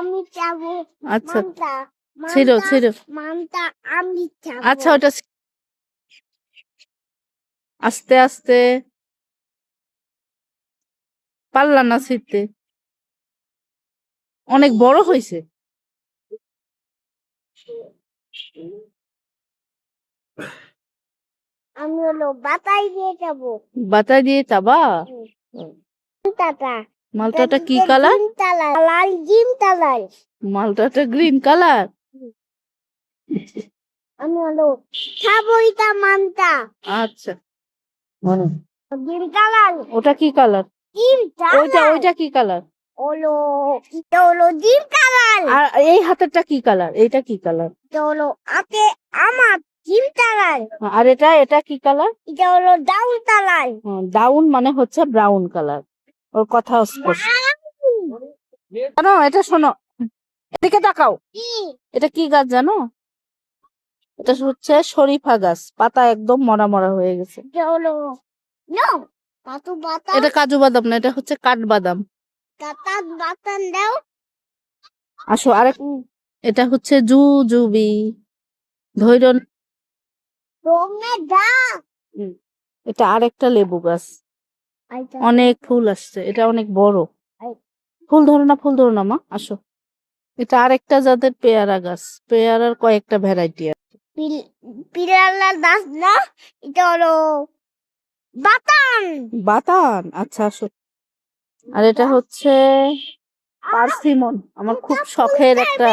আমি যাবো আচ্ছা মানটা ছিড়ো ছিড়ো মানটা আমি যাবো আচ্ছা ওটা আস্তে আস্তে পারলা না ছিড়তে অনেক বড় হয়েছে আমি হলো বাতাই দিয়ে যাবো বাতা দিয়ে চাবা টাটা মালটাটা কি কালার লাল জিম কালার মালটাটা গ্রিন কালার আমি হলো খাবো এটা মানটা আচ্ছা জিম কালার ওটা কি কালার জিম ওইটা কি কালার হলো এটা হলো জিম কালার আর এই হাতেরটা কি কালার এইটা কি কালার এটা হলো আমার জিম কালার আর এটা কি কালার এটা হলো ডাউন কালার ডাউন মানে হচ্ছে ব্রাউন কালার ওর কথা স্পষ্ট জানো এটা শোনো এদিকে তাকাও এটা কি গাছ জানো এটা হচ্ছে শরীফা গাছ পাতা একদম মরা মরা হয়ে গেছে এটা হলো নো পাতু বাতা এটা কাজু বাদাম না এটা হচ্ছে কাঠবাদাম কাটা বাতান দাও আসো আরেক এটা হচ্ছে জুজুবি ধৈর্য তোমরা দা এটা আরেকটা লেবু গাছ অনেক ফুল আসছে এটা অনেক বড় ফুল ধরো না মা আসো এটা আরেকটা জাতের পেয়ারা গাছ পেয়ারার কয়েকটা ভ্যারাইটি আছে পিলালা দাস না এটা হলো বাতান বাতান আচ্ছা আসো আর এটা হচ্ছে পার্সিমন আমার খুব শখের একটা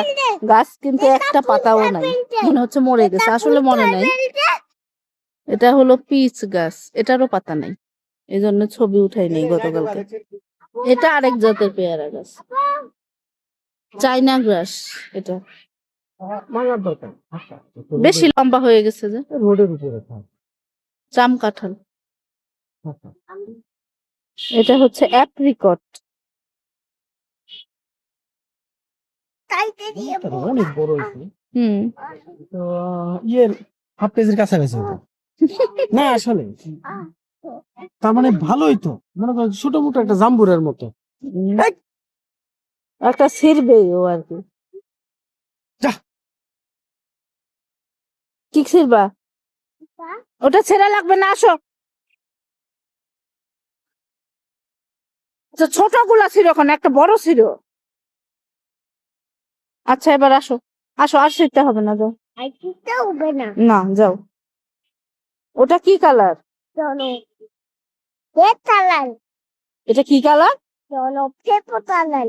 গাছ কিন্তু একটা পাতাও নাই মনে হচ্ছে মরে গেছে আসলে মনে নাই এটা হলো পিচ গাছ এটারও পাতা নাই এই জন্য ছবি উঠাই নেই গতকালকে এটা আরেক জাতের পেয়ারা গাছ চাইনা গ্রাস এটা বেশি লম্বা হয়ে গেছে যে রোডের উপরে জাম কাঁঠাল এটা হচ্ছে অ্যাপ্রিকট তাইতে দিয়ে অনেক বড় হয়েছে হুম তো ইয়ের হাফ কেজির কাছাকাছি হতো। না আসলে তার মানে ভালোই তো মনে করো ছোট মোটো একটা জাম্বুরের মতো একটা ছিড়বে ও আর কি যা। কি ছিড়বা ওটা ছেঁড়া লাগবে না আসো আচ্ছা ছোট গুলা ছিল ওখানে একটা বড় ছিল আচ্ছা এবার আসো আসো আর ছিড়তে হবে না যাও আইতে হবে না না যাও ওটা কি কালার চলো রেড কালার এটা কি কালার চলো পেপো কালার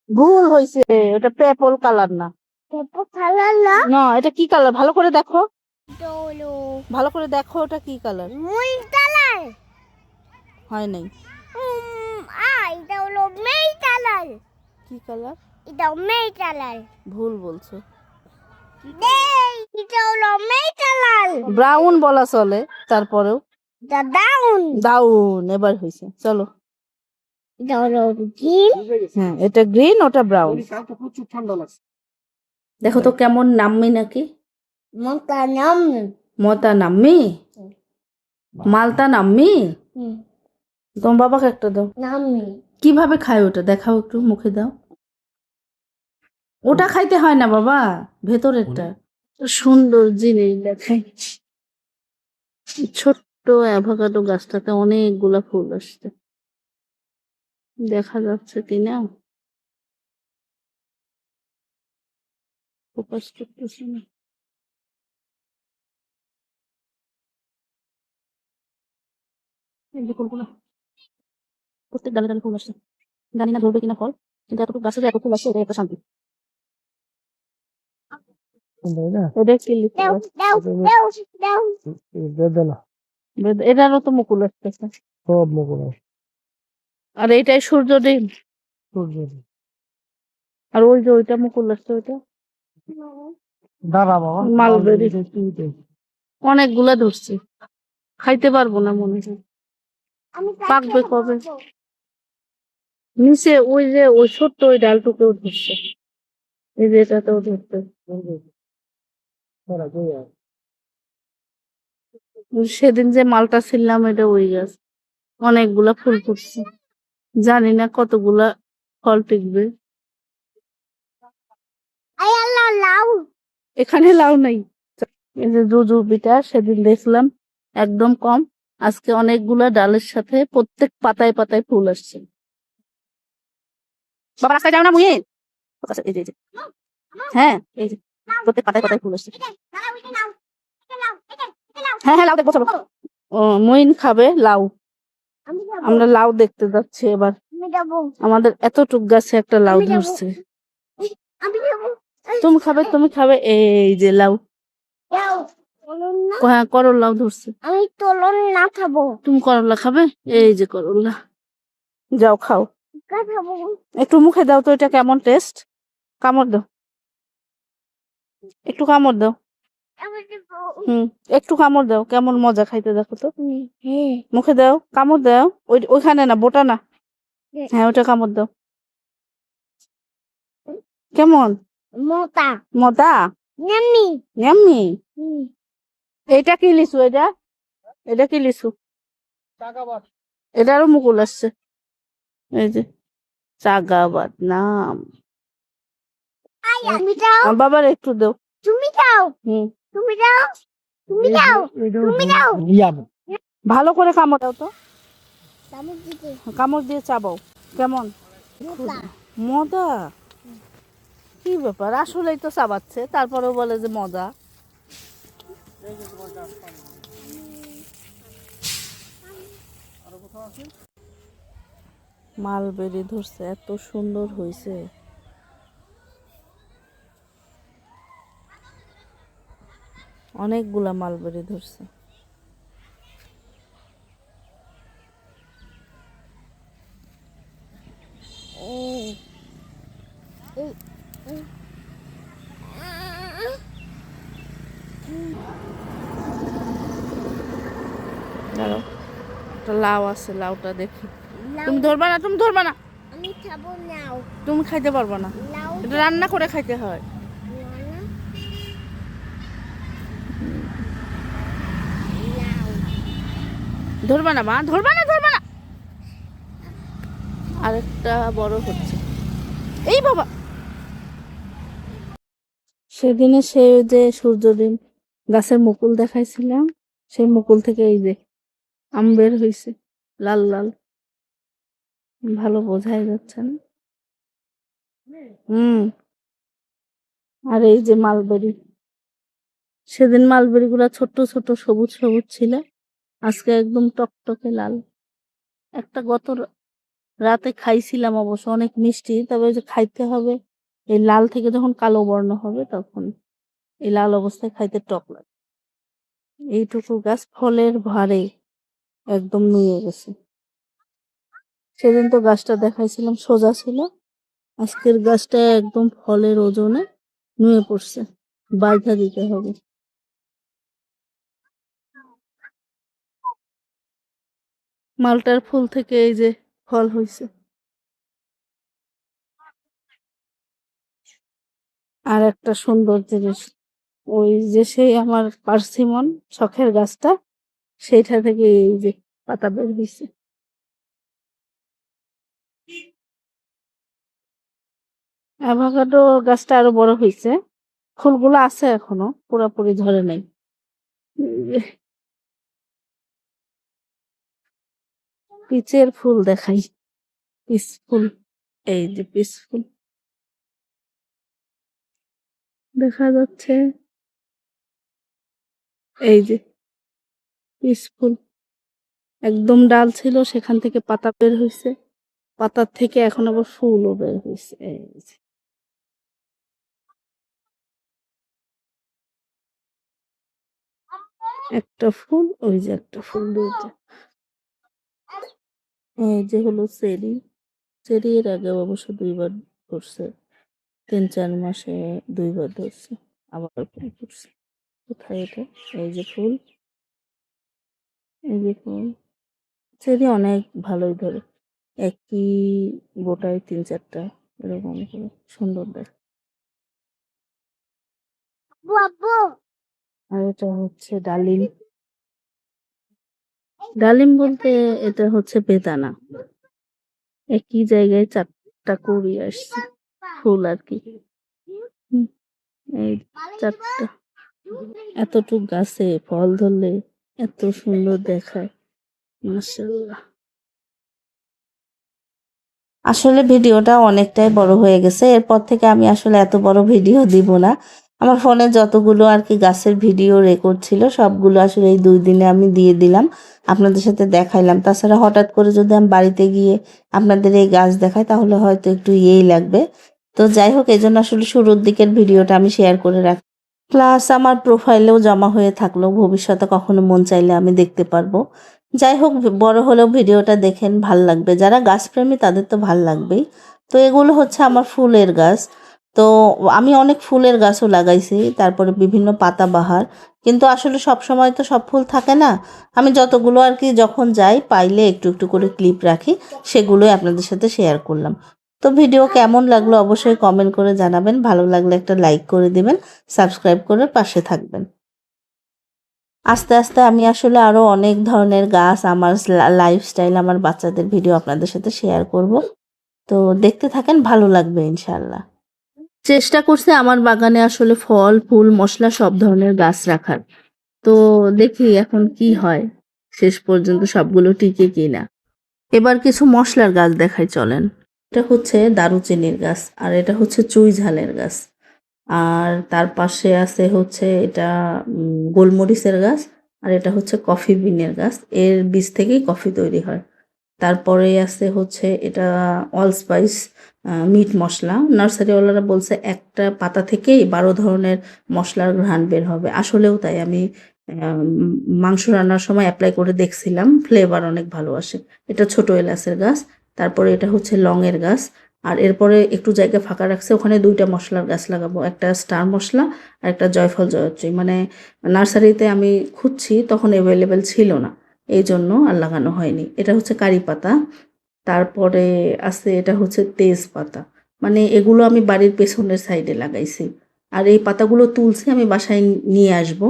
ভুল হয়েছে ওটা পেপল কালার না পেপো কালার না না এটা কি কালার ভালো করে দেখো চলো ভালো করে দেখো ওটা কি কালার মুই কালার হয় নাই এটা হলো মেই কালার কি কালার এটা মেই কালার ভুল বলছো এটা হলো মেই কালার ব্রাউন বলা চলে তারপরেও এটা ডাউন ডাউন এবার হয়েছে চলো এটা হলো গ্রিন হ্যাঁ এটা গ্রিন ওটা ব্রাউন কালকে প্রচুর ঠান্ডা লাগছে দেখো তো কেমন নাম্মি নাকি মতা নাম মতা নাম্মি মালতা নাম্মি তোমার বাবাকে একটা দাও নামি কিভাবে খায় ওটা দেখাও একটু মুখে দাও ওটা খাইতে হয় না বাবা ভেতরেরটা সুন্দর জিনিস দেখাই ছোট্ট অ্যাভোকাডো গাছটাতে অনেকগুলা ফুল আসছে দেখা যাচ্ছে কিনা ফোকাস করতেছে না এই যে ফুলগুলো প্রত্যেক ডালে ডালে ফুল আসছে জানি না ধরবে কিনা ফল কিন্তু এতটুকু গাছে যে এত ফুল আসছে এটা একটা শান্তি এটা কি লিখতে দাও হবে? দাও দাও দাও বেদনা এটারও তো মুকুল আসতেছে সব মুকুল আর এইটাই সূর্য ডিম আর ওই যে ওইটা মুকুল আসছে ওইটা দাদা বাবা মালবেরি অনেকগুলা ধরছে খাইতে পারবো না মনে হয় আমি পাকবে কবে নিচে ওই যে ওই ছোট্ট ওই ডালটুকেও ধরছে এই যে এটাতেও ধরছে সেদিন যে মালটা ছিলাম এটা ওই গাছ অনেকগুলা ফুল ফুটছে জানি না কতগুলা ফল টিকবে আই আল্লাহ লাউ এখানে লাউ নাই। এই যে জুজুবিটা সেদিন দেখলাম একদম কম, আজকে অনেকগুলা ডালের সাথে প্রত্যেক পাতায় পাতায় ফুল আসছে। বাবা রাস্তায় যাও না মুহিন। আচ্ছা, এই যে হ্যাঁ, এই যে প্রত্যেক পাতায় পাতায় ফুল আসছে। হ্যাঁ হ্যাঁ লাউ দেখবো চলো। ও মুহিন খাবে লাউ, আমি যাবো আমরা লাউ দেখতে যাচ্ছি এবার। আমি যাবো আমাদের এতটুক গাছে একটা লাউ আমি যাবো। ধরছে। আমি যাবো তুমি খাবে, তুমি খাবে। এই যে লাউ, যাও বলুন না হ্যাঁ করলা ধরছে। আমি তোলন না খাবো তুমি করলা খাবে? এই যে করলা, যাও খাও। খাবো একটু মুখে দাও তো, এটা কেমন টেস্ট? কামড় দাও, একটু কামড় দাও। আমি যাবো একটু কামড় দাও, কেমন মজা খাইতে দেখো তো। হ্যাঁ মুখে দাও, কামড় দাও। ওইখানে না, বোটা না। হ্যাঁ ওটা কামড় দাও। কেমন মোটা মজা? নামি ইয়াম্মি। এটা কি লিচু? এটা কি লিচু? এটারও মুকুল আসছে। এই যে চাগাবাদ নাম। আমি যাও বাবার একটু দাও। তুমি যাও হুম, তুমি যাও তুমি যাও তুমি যাও ভালো করে কামড় দাও তো, আমি দিতে কামড় দিয়ে চাবাও। কেমন মোটা মজা? কি ব্যাপার, আসলেই তো চাবাচ্ছে, তারপরেও বলে যে মজা। মালবেরি ধরছে, এত সুন্দর হয়েছে। অনেকগুলা মালবেরি ধরছে। দাঁড়াও, একটা লাউ আছে, লাউটা দেখি। তুমি ধরবা না, তুমি ধরবা না, আমি খাবো নাও তুমি খাইতে পারবা না, লাউ এটা রান্না করে খাইতে হয়। লাউ ধরবা না মা, ধরবা না, ধরবা না। আরেকটা বড় হচ্ছে। এই বাবা, সেদিনে সে যে সূর্যদিন গাছের মুকুল দেখাইছিলাম, সেই মুকুল থেকে এই যে আম বের হয়েছে, লাল লাল, ভালো বোঝাই যাচ্ছে না। আর এই যে মালবেরি, সেদিন মালবেরি গুলা ছোট ছোট সবুজ সবুজ ছিল, আজকে একদম টকটকে লাল। একটা গত রাতে খাইছিলাম, অবশ্য অনেক মিষ্টি, তবে ওই যে খাইতে হবে এই লাল থেকে যখন কালো বর্ণ হবে তখন এই লাল অবস্থায় খাইতে টক লাগে। এইটুকু গাছ ফলের ভারে একদম নুয়ে গেছে। সেদিন তো গাছটা দেখাইছিলাম সোজা ছিল, আজকের গাছটা একদম ফলের ওজনে নুয়ে পড়ছে, বাইধা দিতে হবে। মালটার ফুল থেকে এই যে ফল হয়েছে। আর একটা সুন্দর জিনিস, ওই যে সেই আমার পার্সিমন শখের গাছটা, সেইটা থেকে এই যে পাতা বের হয়েছে। অ্যাভোকাডো গাছটা আরো বড় হয়েছে, ফুলগুলো আছে এখনো, পুরোপুরি ধরে নাই। পিচের ফুল দেখাই, পিস ফুল, এই যে পিস ফুল দেখা যাচ্ছে, এই যে পিস ফুল একদম ডাল ছিল, সেখান থেকে পাতা বের হয়েছে, পাতার থেকে এখন আবার ফুলও বের হয়েছে। এই যে একটা ফুল, ওই যে একটা ফুল, দুইটা। এই যে হলো চেরি, চেরি এর আগে অবশ্য দুইবার ধরছে, 3-4 মাসে দুইবার ধরছে, আবার ফুল ফুটছে। কোথায় এটা? এই যে ফুল, এই যে ফুল। চেরি অনেক ভালোই ধরে, একই গোটায় 3-4টা এরকম করে, সুন্দর দেখ। আব্বু আব্বু আর এটা হচ্ছে ডালিম, ডালিম বলতে এটা হচ্ছে বেদানা, একই জায়গায় 4টা কুড়ি আসছে ফুল আর কি। এই চারটা এতটুক গাছে ফল ধরলে এত সুন্দর দেখায়, মাশাআল্লাহ। আসলে ভিডিওটা অনেকটাই বড় হয়ে গেছে, এরপর থেকে আমি আসলে এত বড় ভিডিও দিব না। আমার ফোনে যতগুলো আর কি গাছের ভিডিও রেকর্ড ছিল সবগুলো আসলে এই 2 দিনে আমি দিয়ে দিলাম, আপনাদের সাথে দেখাইলাম। তাছাড়া হঠাৎ করে যদি আমি বাড়িতে গিয়ে আপনাদের এই গাছ দেখাই তাহলে হয়তো একটু ইয়েই লাগবে। তো যাই হোক, এই জন্য আসলে শুরুর দিকের ভিডিওটা আমি শেয়ার করে রাখি, প্লাস আমার প্রোফাইলেও জমা হয়ে থাকলো, ভবিষ্যতে কখনো মন চাইলে আমি দেখতে পারবো। যাই হোক, বড় হলেও ভিডিওটা দেখেন, ভাল লাগবে। যারা গাছপ্রেমী তাদের তো ভাল লাগবেই। তো এগুলো হচ্ছে আমার ফুলের গাছ। তো আমি অনেক ফুলের গাছও লাগাইছি, তারপরে বিভিন্ন পাতাবাহার, কিন্তু আসলে সব সময় তো সব ফুল থাকে না। আমি যতগুলো আর কি যখন যাই পাইলে একটু একটু করে ক্লিপ রাখি, সেগুলোই আপনাদের সাথে শেয়ার করলাম। তো ভিডিও কেমন লাগলো অবশ্যই কমেন্ট করে জানাবেন, ভালো লাগলে একটা লাইক করে দিবেন, সাবস্ক্রাইব করে পাশে থাকবেন। আস্তে আস্তে আমি আসলে আরো অনেক ধরনের গাছ, আমার লাইফস্টাইল, আমার বাচ্চাদের ভিডিও আপনাদের সাথে শেয়ার করব। তো দেখতে থাকেন, ভালো লাগবে ইনশাল্লাহ। চেষ্টা করছি আমার বাগানে আসলে ফল ফুল মশলা সব ধরনের গাছ রাখার। তো দেখি এখন কি হয়, শেষ পর্যন্ত সবগুলো টিকে কিনা। এবার কিছু মশলার গাছ দেখাই চলেন। এটা হচ্ছে দারুচিনির গাছ, আর এটা হচ্ছে চুই ঝালের গাছ, আর তার পাশে আছে হচ্ছে এটা গোলমরিচের গাছ, আর এটা হচ্ছে কফি বিনের গাছ, এর বীজ থেকেই কফি তৈরি হয়। তারপরে আছে হচ্ছে এটা অলস্পাইস মিট মশলা, নার্সারিওয়ালারা বলছে একটা পাতা থেকেই 12 ধরনের মশলার ঘ্রাণ বের হবে। আসলেও তাই, আমি মাংস রান্নার সময় অ্যাপ্লাই করে দেখছিলাম, ফ্লেভার অনেক ভালো আসে। এটা ছোট এলাচের গাছ। তারপরে এটা হচ্ছে লংয়ের গাছ। আর এরপরে একটু জায়গা ফাঁকা রাখছে, ওখানে 2টা মশলার গাছ লাগাবো, একটা স্টার মশলা আর একটা জয়ফল জয়ত্রী। মানে নার্সারিতে আমি খুঁজছি, তখন অ্যাভেলেবেল ছিল না, এই জন্য আর লাগানো হয়নি। এটা হচ্ছে কারি পাতা। তারপরে আছে এটা হচ্ছে তেজপাতা। মানে এগুলো আমি বাড়ির পেছনের সাইডে লাগাইছি। আর এই পাতাগুলো তুলছি, আমি বাসায় নিয়ে আসব,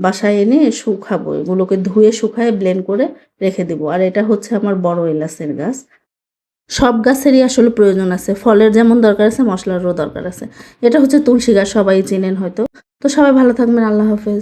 বাসায় এনে শুকাবো, এগুলোকে ধুয়ে শুকায় ব্লেন্ড করে রেখে দেবো। আর এটা হচ্ছে আমার বড় এলাচের গাছ। সব গাছেরই আসলে প্রয়োজন আছে, ফলের যেমন দরকার আছে মশলারও দরকার আছে। এটা হচ্ছে তুলসী গাছ, সবাই চেনেন হয়তো। তো সবাই ভালো থাকবেন, আল্লাহ হাফেজ।